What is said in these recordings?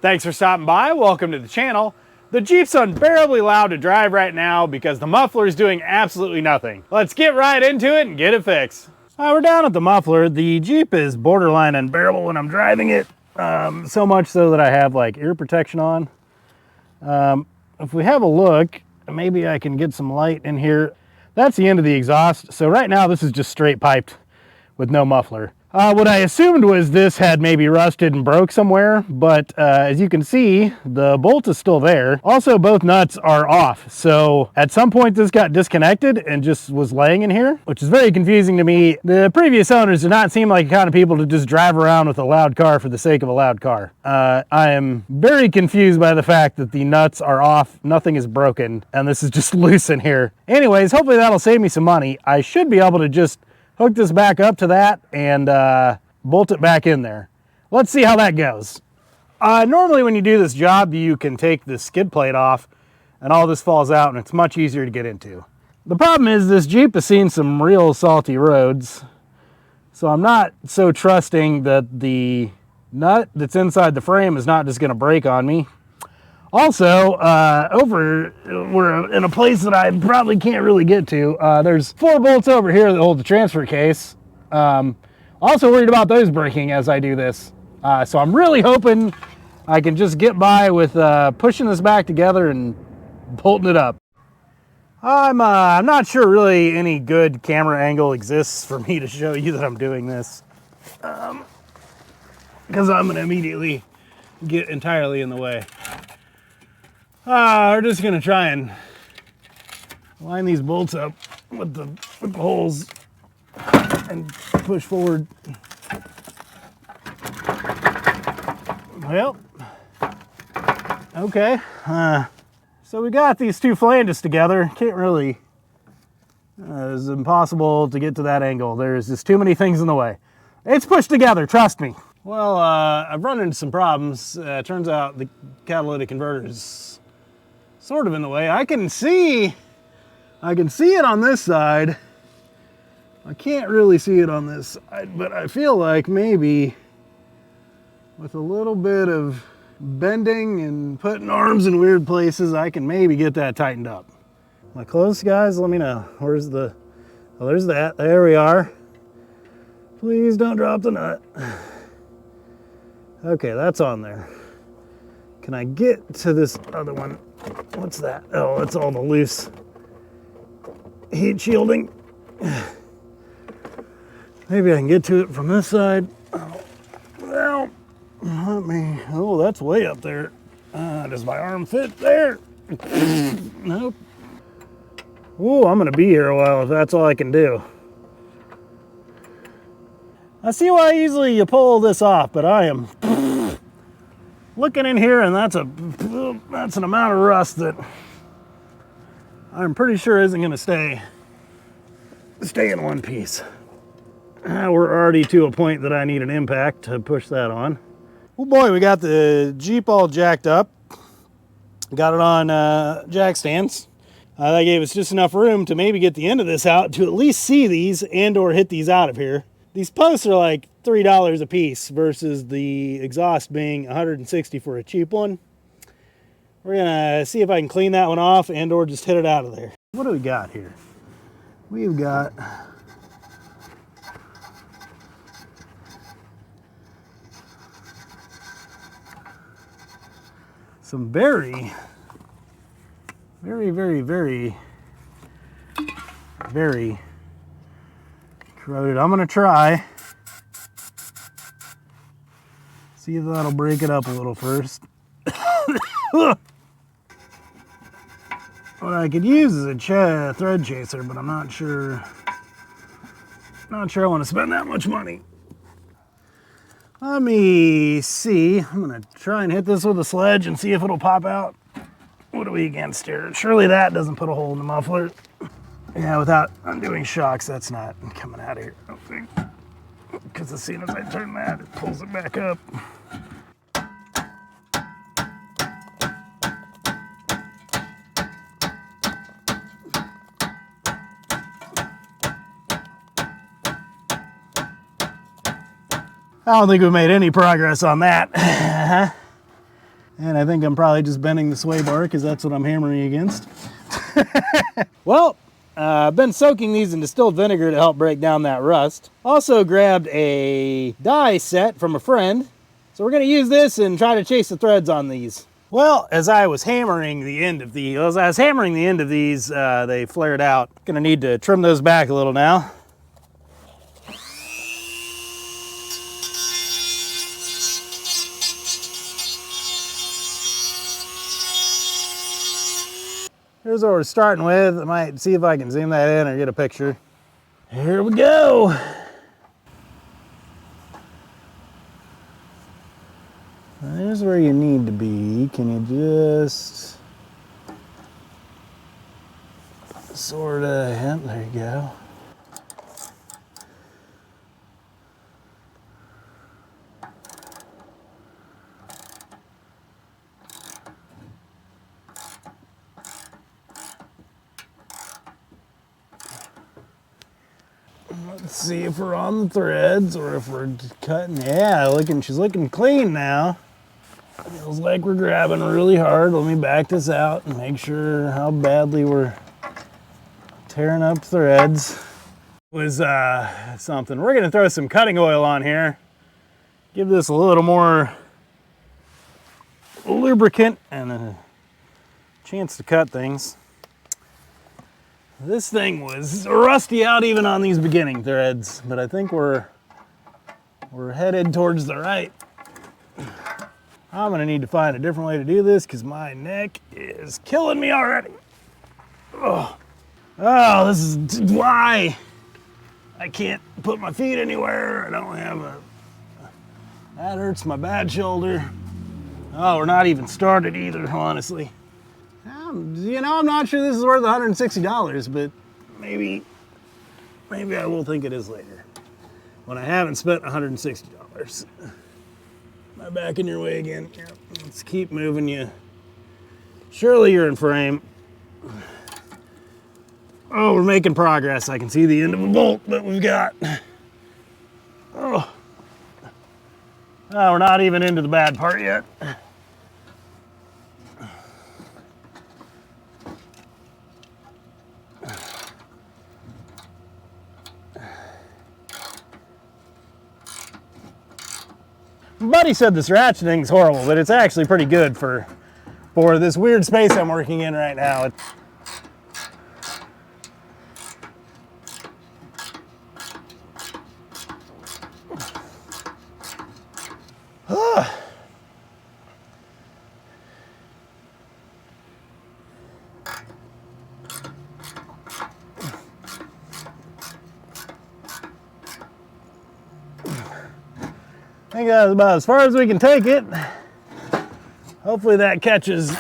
Thanks for stopping by. Welcome to the channel. The Jeep's unbearably loud to drive right now because the muffler is doing absolutely nothing. Let's get right into it and get it fixed. We're down at the muffler. The Jeep is borderline unbearable when I'm driving it. So much so that I have like ear protection on. If we have a look, maybe I can get some light in here. That's the end of the exhaust. So right now this is just straight piped with no muffler. What I assumed was this had maybe rusted and broke somewhere, but as you can see, the bolt is still there. Also, both nuts are off. So at some point this got disconnected and just was laying in here, which is very confusing to me. The previous owners did not seem like the kind of people to just drive around with a loud car for the sake of a loud car. I am very confused by the fact that the nuts are off, nothing is broken, and this is just loose in here. Anyways, hopefully that'll save me some money. I should be able to just hook this back up to that and bolt it back in there. Let's see how that goes. Normally when you do this job, you can take the skid plate off and all this falls out and it's much easier to get into. The problem is this Jeep has seen some real salty roads, so I'm not so trusting that the nut that's inside the frame is not just going to break on me. Also, we're in a place that I probably can't really get to. There's 4 bolts over here that hold the transfer case. Also worried about those breaking as I do this. So I'm really hoping I can just get by with pushing this back together and bolting it up. I'm not sure really any good camera angle exists for me to show you that I'm doing this. Because I'm going to immediately get entirely in the way. We're just gonna try and line these bolts up with the holes and push forward. Well, okay. So we got these 2 flanges together. Can't really, it's impossible to get to that angle. There's just too many things in the way. It's pushed together, trust me. Well, I've run into some problems. Turns out the catalytic converter is sort of in the way. I can see it on this side. I can't really see it on this side, but I feel like maybe with a little bit of bending and putting arms in weird places, I can maybe get that tightened up. Am I close, guys? Let me know. Where's the, oh, there's that. There we are. Please don't drop the nut. Okay, that's on there. Can I get to this other one? What's that? Oh, that's all the loose heat shielding. Maybe I can get to it from this side. Oh, well, let me, oh, that's way up there. Does my arm fit there? Nope. Oh, I'm gonna be here a while if that's all I can do. I see why easily you pull this off, but I am looking in here and that's an amount of rust that I'm pretty sure isn't going to stay in one piece. We're already to a point that I need an impact to push that on. Oh boy, we got the Jeep all jacked up. Got it on jack stands. That gave us just enough room to maybe get the end of this out to at least see these and or hit these out of here. These posts are like $3 a piece versus the exhaust being $160 for a cheap one. We're gonna see if I can clean that one off and or just hit it out of there. What do we got here? We've got some very corroded. I'm gonna try. See if that'll break it up a little first. What I could use is a thread chaser, but I'm not sure I want to spend that much money. Let me see. I'm gonna try and hit this with a sledge and see if it'll pop out. What are we against here? Surely that doesn't put a hole in the muffler. Yeah, without undoing shocks, that's not coming out of here, I don't think. Because as soon as I turn that, it pulls it back up. I don't think we made any progress on that. And I think I'm probably just bending the sway bar because that's what I'm hammering against. Well, I've been soaking these in distilled vinegar to help break down that rust. Also grabbed a die set from a friend. So we're gonna use this and try to chase the threads on these. Well, as I was hammering the end of these, they flared out. Gonna need to trim those back a little now. Here's what we're starting with. I might see if I can zoom that in or get a picture. Here we go. There's where you need to be. Can you just sort of, yep, there you go. Let's see if we're on the threads or if we're cutting. Yeah, she's looking clean now. Feels like we're grabbing really hard. Let me back this out and make sure how badly we're tearing up threads. Was something. We're gonna throw some cutting oil on here. Give this a little more lubricant and a chance to cut things. This thing was rusty out even on these beginning threads, but I think we're headed towards the right. I'm gonna need to find a different way to do this because my neck is killing me already. Oh, this is why I can't put my feet anywhere. I don't have a, that hurts my bad shoulder. Oh, we're not even started either, honestly. You know, I'm not sure this is worth $160, but maybe I will think it is later when I haven't spent $160. Am I back in your way again? Yeah. Let's keep moving you. Surely you're in frame. Oh, we're making progress. I can see the end of a bolt that we've got. Oh, we're not even into the bad part yet. Buddy said this ratcheting's horrible, but it's actually pretty good for this weird space I'm working in right now. I think that's about as far as we can take it. Hopefully that catches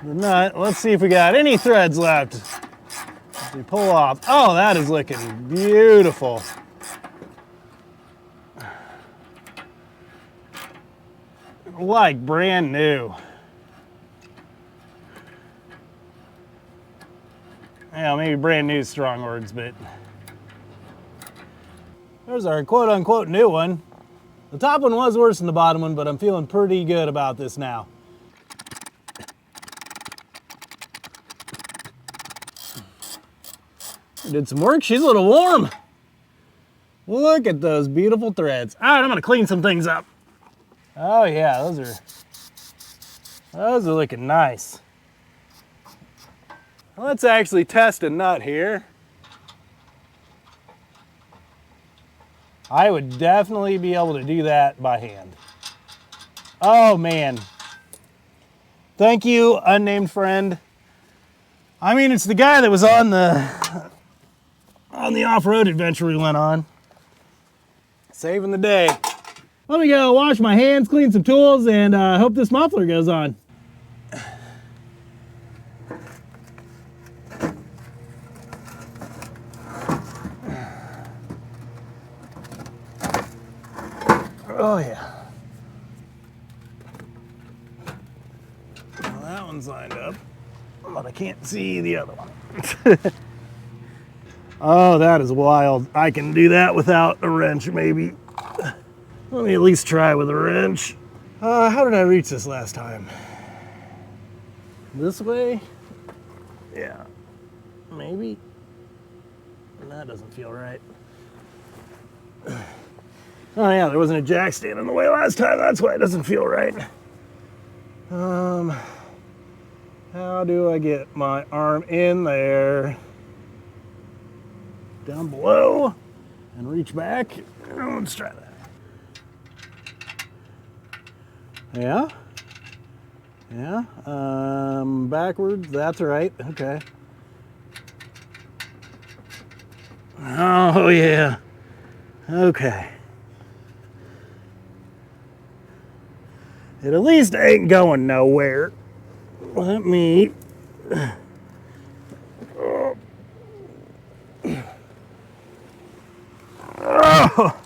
the nut. Let's see if we got any threads left. As we pull off. Oh, that is looking beautiful. Like brand new. Yeah, maybe brand new is strong words, but there's our quote-unquote new one. The top one was worse than the bottom one, but I'm feeling pretty good about this now. Did some work. She's a little warm. Look at those beautiful threads. All right, I'm gonna clean some things up. Oh yeah, those are looking nice. Let's actually test a nut here. I would definitely be able to do that by hand. Oh man. Thank you, unnamed friend. I mean, it's the guy that was on the off-road adventure we went on. Saving the day. Let me go wash my hands, clean some tools, and hope this muffler goes on. Oh yeah. Well, that one's lined up, but I can't see the other one. Oh, that is wild. I can do that without a wrench, maybe. Let me at least try with a wrench. How did I reach this last time? This way? Yeah. Maybe? That doesn't feel right. Oh yeah, there wasn't a jack stand in the way last time. That's why it doesn't feel right. How do I get my arm in there? Down below and reach back. Let's try that. Yeah. Yeah. Backwards. That's right. Okay. Oh yeah. Okay. It at least ain't going nowhere. Let me... Oh.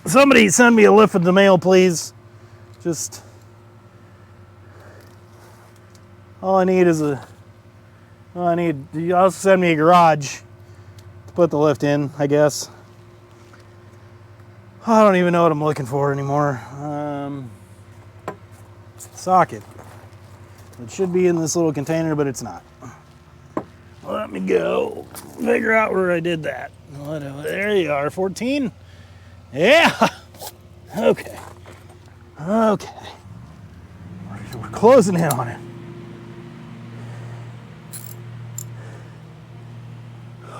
Somebody send me a lift in the mail, please. Just... All I need is a... All I need... You also send me a garage to put the lift in, I guess. I don't even know what I'm looking for anymore. Socket. It should be in this little container, but it's not. Let me go figure out where I did that. There you are, 14. Yeah. Okay. Okay. We're closing in on it.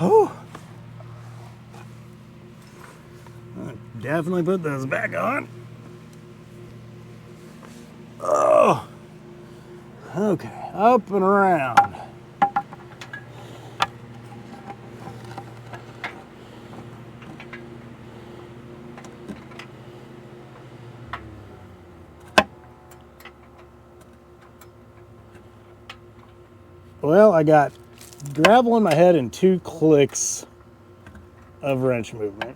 Oh. I'll definitely put those back on. Oh. Okay, up and around. Well, I got gravel in my head and 2 clicks of wrench movement,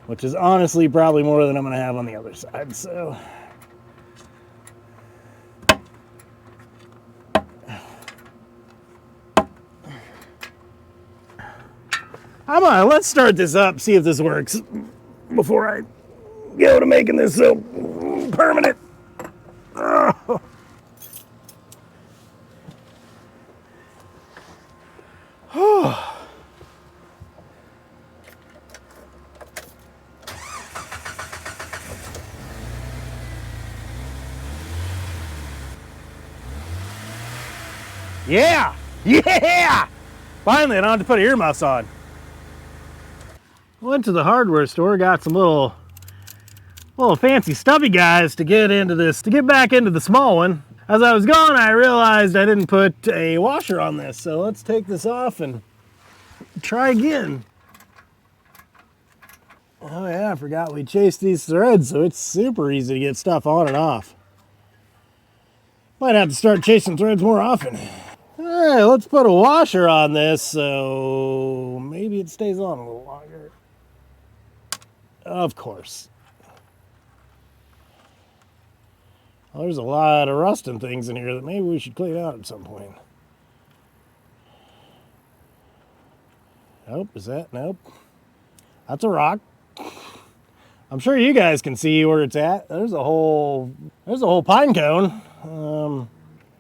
which is honestly probably more than I'm going to have on the other side, so... Let's start this up, see if this works before I go to making this so permanent. Oh. Oh. Yeah! Yeah! Finally, I don't have to put earmuffs on. Went to the hardware store, got some little fancy stubby guys to get back into the small one. As I was going, I realized I didn't put a washer on this, so let's take this off and try again. Oh yeah, I forgot we chased these threads, so it's super easy to get stuff on and off. Might have to start chasing threads more often. All right, let's put a washer on this so maybe it stays on a little longer. Of course. Well, there's a lot of rust and things in here that maybe we should clean out at some point. Nope, is that? Nope. That's a rock. I'm sure you guys can see where it's at. There's a whole pine cone.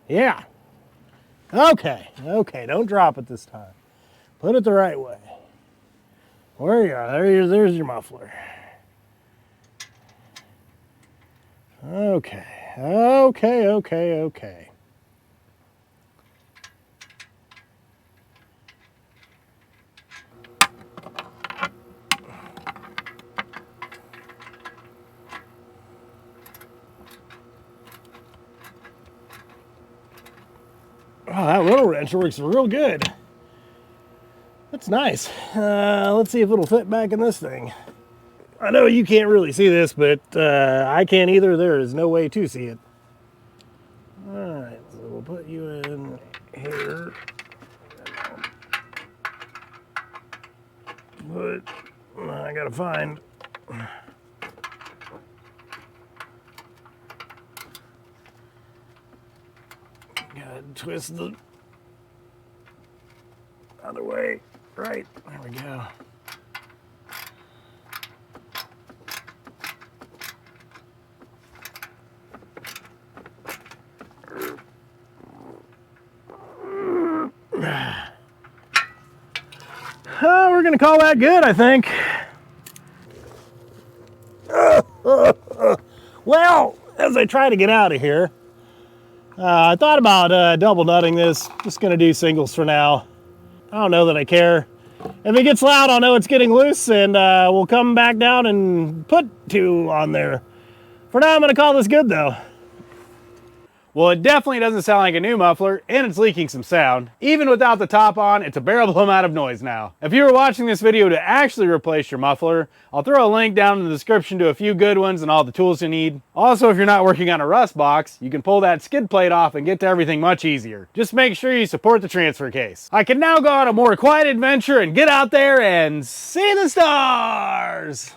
Yeah. Okay, don't drop it this time. Put it the right way. Where you are, there's your muffler. Okay. Oh, that little wrench works real good. That's nice. Let's see if it'll fit back in this thing. I know you can't really see this, but I can't either. There is no way to see it. Alright, so we'll put you in here. But I gotta find... Gotta twist the other way. Right, there we go. gonna call that good, I think. Well, as I try to get out of here, I thought about double nutting this. Just gonna do singles for now. I don't know that I care. If it gets loud, I'll know it's getting loose, and we'll come back down and put 2 on there. For now, I'm gonna call this good though. Well, it definitely doesn't sound like a new muffler, and it's leaking some sound. Even without the top on, it's a bearable amount of noise now. If you were watching this video to actually replace your muffler, I'll throw a link down in the description to a few good ones and all the tools you need. Also, if you're not working on a rust box, you can pull that skid plate off and get to everything much easier. Just make sure you support the transfer case. I can now go on a more quiet adventure and get out there and see the stars!